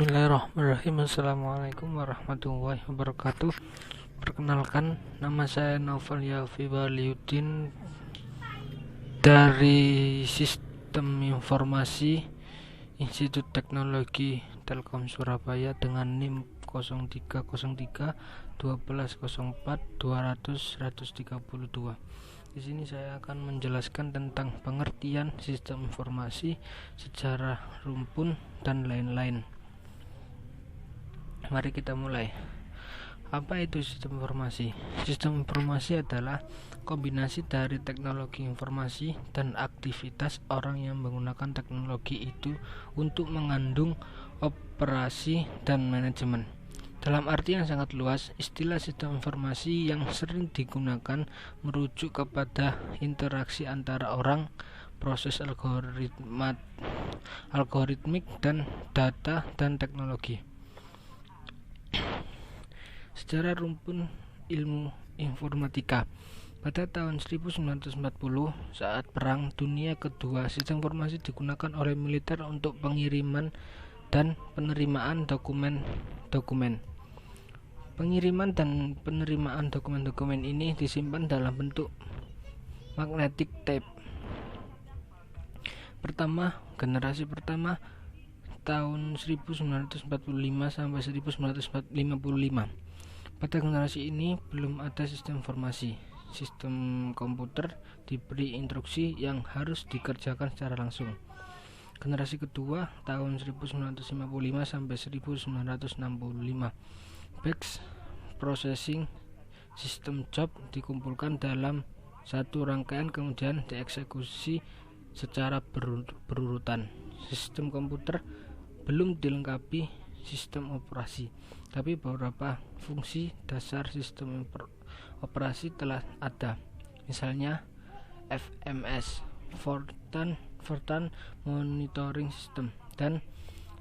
Bismillahirrahmanirrahim. Assalamualaikum warahmatullahi wabarakatuh. Perkenalkan, nama saya Naufal Yafi Waliuddin dari Sistem Informasi Institut Teknologi Telkom Surabaya dengan NIM 0303 1204 200 132. Di sini saya akan menjelaskan tentang pengertian sistem informasi, sejarah rumpun, dan lain-lain. Mari kita mulai. Apa itu sistem informasi? Sistem informasi adalah kombinasi dari teknologi informasi dan aktivitas orang yang menggunakan teknologi itu untuk mengandung operasi dan manajemen. Dalam arti yang sangat luas, istilah sistem informasi yang sering digunakan merujuk kepada interaksi antara orang, proses algoritmik, dan data dan teknologi. Sejarah rumpun ilmu informatika. Pada tahun 1940, saat Perang Dunia Kedua, sistem informasi digunakan oleh militer untuk pengiriman dan penerimaan dokumen-dokumen. Pengiriman dan penerimaan dokumen-dokumen ini disimpan dalam bentuk magnetic tape. Generasi pertama tahun 1945 sampai 1955. Pada generasi ini belum ada sistem informasi. Sistem komputer diberi instruksi yang harus dikerjakan secara langsung. Generasi kedua tahun 1955 sampai 1965. Batch processing sistem job dikumpulkan dalam satu rangkaian kemudian dieksekusi secara berurutan. Sistem komputer belum dilengkapi sistem operasi, tapi beberapa fungsi dasar sistem operasi telah ada, misalnya FMS Fortran Monitoring System dan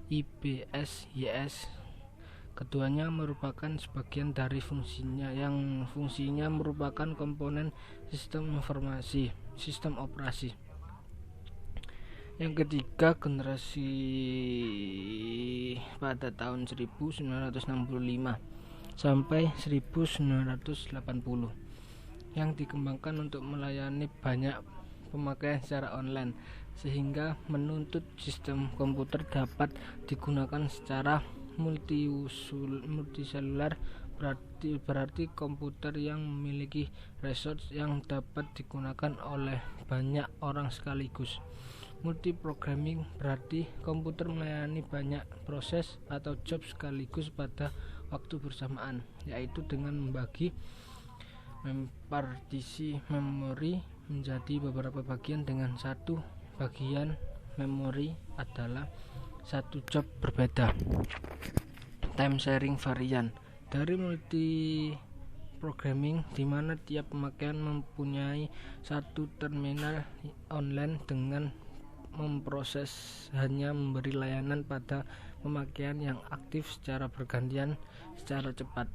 IBS-YS. Keduanya merupakan sebagian dari fungsinya merupakan komponen sistem informasi, sistem operasi. Yang ketiga, generasi pada tahun 1965 sampai 1980 yang dikembangkan untuk melayani banyak pemakaian secara online, sehingga menuntut sistem komputer dapat digunakan secara multiselular, berarti komputer yang memiliki resource yang dapat digunakan oleh banyak orang sekaligus. Multiprogramming berarti komputer melayani banyak proses atau job sekaligus pada waktu bersamaan, yaitu dengan membagi partisi memori menjadi beberapa bagian dengan satu bagian memori adalah satu job berbeda. Time sharing varian dari multiprogramming, di mana tiap pemakaian mempunyai satu terminal online dengan memproses hanya memberi layanan pada pemakaian yang aktif secara bergantian secara cepat.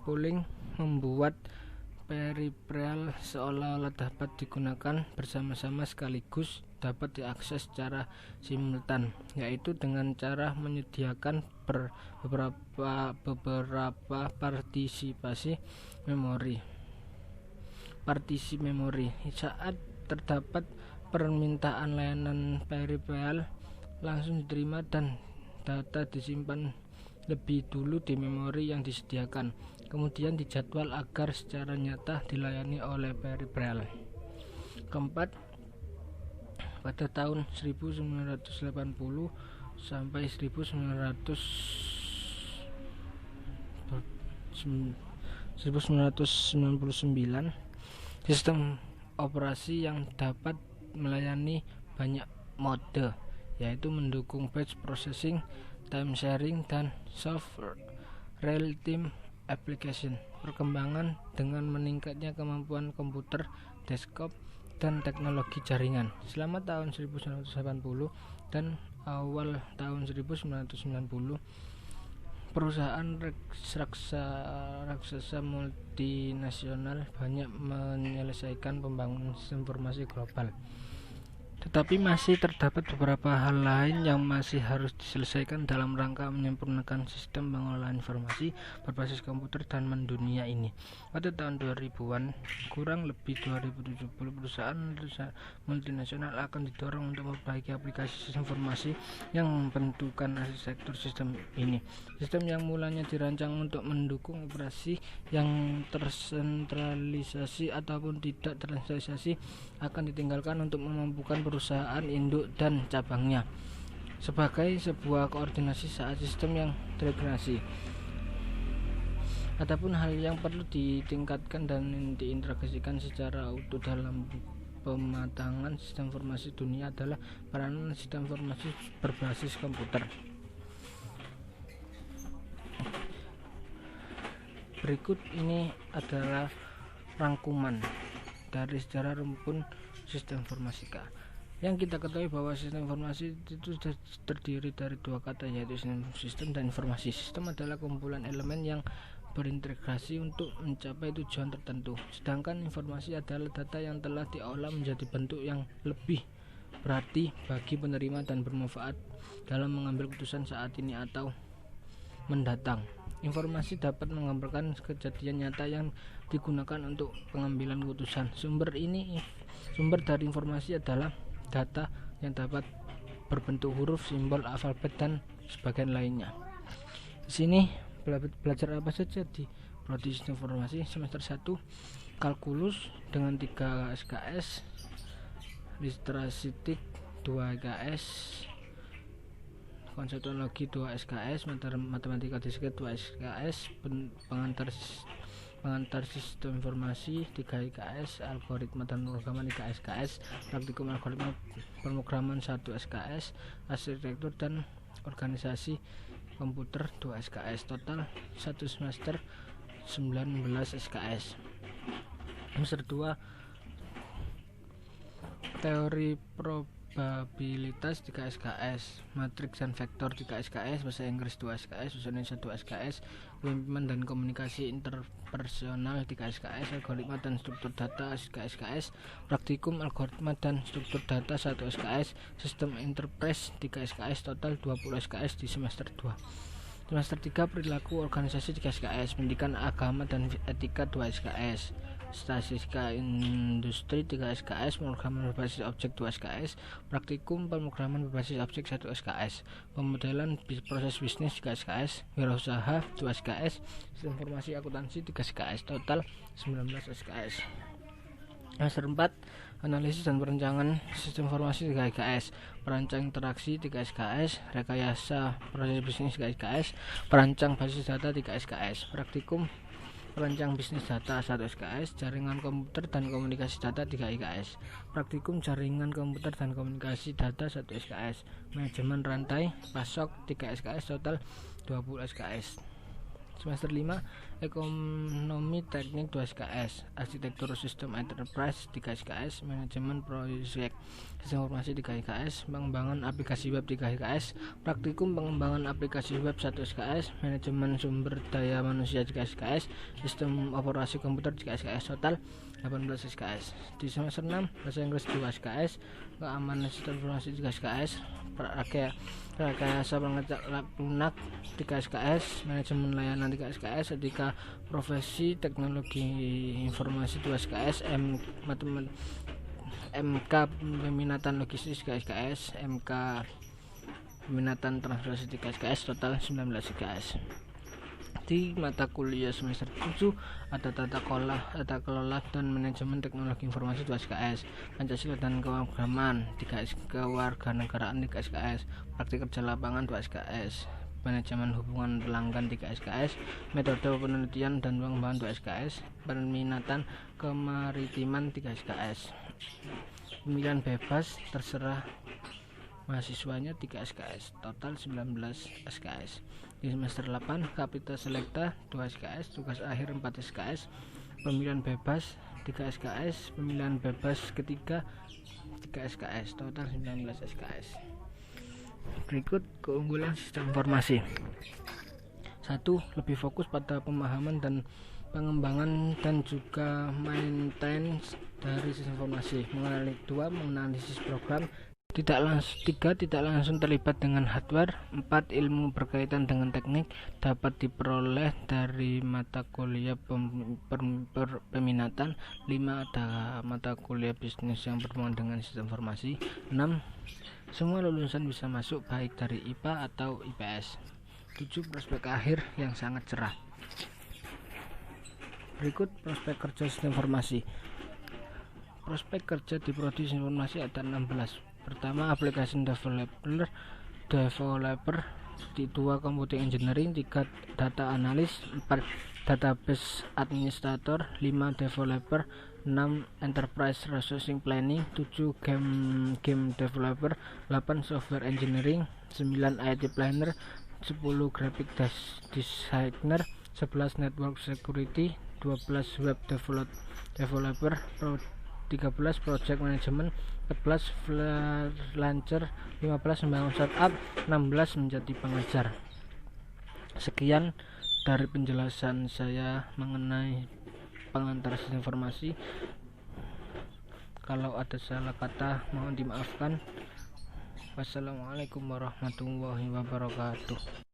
Pooling membuat peripheral seolah-olah dapat digunakan bersama-sama sekaligus dapat diakses secara simultan, yaitu dengan cara menyediakan beberapa partisi memori. Saat terdapat permintaan layanan peripheral langsung diterima dan data disimpan lebih dulu di memori yang disediakan, kemudian dijadwal agar secara nyata dilayani oleh peripheral. Keempat, pada tahun 1980 sampai 1999, sistem operasi yang dapat melayani banyak mode, yaitu mendukung batch processing, time sharing, dan soft real-time application. Perkembangan dengan meningkatnya kemampuan komputer desktop dan teknologi jaringan selama tahun 1980 dan awal tahun 1990, perusahaan raksasa multinasional banyak menyelesaikan pembangunan sistem informasi global. Tetapi masih terdapat beberapa hal lain yang masih harus diselesaikan dalam rangka menyempurnakan sistem pengelolaan informasi berbasis komputer dan mendunia ini. Pada tahun 2000-an, kurang lebih 2070 perusahaan multinasional akan didorong untuk memperbaiki aplikasi sistem informasi yang membentukkan arsitektur sistem ini. Sistem yang mulanya dirancang untuk mendukung operasi yang tersentralisasi ataupun tidak tersentralisasi akan ditinggalkan untuk memampukan perusahaan induk dan cabangnya sebagai sebuah koordinasi saat sistem yang terintegrasi. Adapun hal yang perlu ditingkatkan dan diintegrasikan secara utuh dalam pematangan sistem informasi dunia adalah peranan sistem informasi berbasis komputer. Berikut ini adalah rangkuman dari sejarah rumpun sistem informatika. Yang kita ketahui bahwa sistem informasi itu terdiri dari dua kata, yaitu sistem dan informasi. Sistem adalah kumpulan elemen yang berintegrasi untuk mencapai tujuan tertentu, sedangkan informasi adalah data yang telah diolah menjadi bentuk yang lebih berarti bagi penerima dan bermanfaat dalam mengambil keputusan saat ini atau mendatang. Informasi dapat menggambarkan kejadian nyata yang digunakan untuk pengambilan keputusan. Sumber dari informasi adalah data yang dapat berbentuk huruf, simbol, alfabet, dan sebagainya lainnya. Di sini belajar apa saja di prodi sistem informasi semester 1, kalkulus dengan 3 SKS, literasi 2 SKS, konseptologi 2 SKS, matematika diskret 2 SKS, pengantar sistem informasi 3 SKS, algoritma dan pemrograman 3 SKS, praktikum algoritma pemrograman 1 SKS, arsitektur dan organisasi komputer 2 SKS. Total 1 semester 19 SKS. Semester 2 teori probabilitas 3 SKS, matriks dan vektor 3 SKS, bahasa Inggris 2 SKS, bahasa Indonesia 2 SKS, pemimpinan dan komunikasi interpersonal 3 SKS, algoritma dan struktur data 3 SKS, praktikum algoritma dan struktur data 1 SKS, sistem enterprise 3 SKS, total 20 SKS di semester 2. Semester 3 perilaku organisasi 3 SKS, pendidikan agama dan etika 2 SKS, statistika industri 3 SKS, pemrograman berbasis objek 2 SKS, praktikum pemrograman berbasis objek 1 SKS, pemodelan proses bisnis 3 SKS, wirausaha 2 SKS, sistem informasi akuntansi 3 SKS, total 19 SKS. Semester 4 analisis dan perencanaan sistem informasi 3 SKS, perancang interaksi 3 SKS, rekayasa proses bisnis 3 SKS, perancang basis data 3 SKS, praktikum perancang bisnis data 1 SKS, jaringan komputer dan komunikasi data 3 SKS, praktikum jaringan komputer dan komunikasi data 1 SKS, manajemen rantai pasok 3 SKS, total 20 SKS. Semester 5 ekonomi teknik 2 SKS, arsitektur sistem enterprise 3 SKS, manajemen proyek sistem informasi 3 SKS, pengembangan aplikasi web 3 SKS, praktikum pengembangan aplikasi web 1 SKS, manajemen sumber daya manusia 3 SKS, sistem operasi komputer 3 SKS, total 18 SKS. Di semester 6 bahasa Inggris 2 SKS, keamanan sistem informasi 3 SKS, rekayasa pengecek lunak 3 SKS, manajemen layanan 3 SKS, etika profesi teknologi informasi 2 SKS, MK peminatan logistik 3 SKS, MK peminatan transportasi 3 SKS, total 19 SKS. Di mata kuliah semester 7 ada tata kelola dan manajemen teknologi informasi 2 SKS, Pancasila dan kewarganegaraan 3 kewarganegaraan 3 SKS, praktik kerja lapangan 2 SKS, manajemen hubungan pelanggan 3 SKS, metode penelitian dan pengembangan 2 SKS, peminatan kemaritiman 3 SKS. Pemilihan bebas terserah mahasiswanya 3 SKS, total 19 SKS. Di semester 8 Kapita Selekta 2 SKS, tugas akhir 4 SKS, pemilihan bebas 3 SKS, pemilihan bebas ketiga 3 SKS, total 19 SKS. Berikut keunggulan sistem informasi. 1. Lebih fokus pada pemahaman dan pengembangan dan juga maintenance dari sistem informasi. Menganalisis program. 3. Tidak langsung terlibat dengan hardware. 4. Ilmu berkaitan dengan teknik dapat diperoleh dari mata kuliah peminatan. 5. Ada mata kuliah bisnis yang berhubungan dengan sistem informasi. 6. Semua lulusan bisa masuk, baik dari IPA atau IPS. 7. Prospek akhir yang sangat cerah. Berikut prospek kerja sistem informasi. Prospek kerja di prodi sistem informasi ada 16. Pertama, application developer. 2. Computing engineering. 3. Data analyst. 4. Database administrator. 5. Developer. 6. Enterprise resourcing planning. 7. Game developer. 8. Software engineering. 9. IT planner. 10. Graphic designer. 11. Network security. 12. Web developer. 13. Project management. 14. Freelancer. 15. Membangun startup. 16. Menjadi pengajar. Sekian dari penjelasan saya mengenai pengantar sistem informasi. Kalau ada salah kata mohon dimaafkan. Wassalamualaikum warahmatullahi wabarakatuh.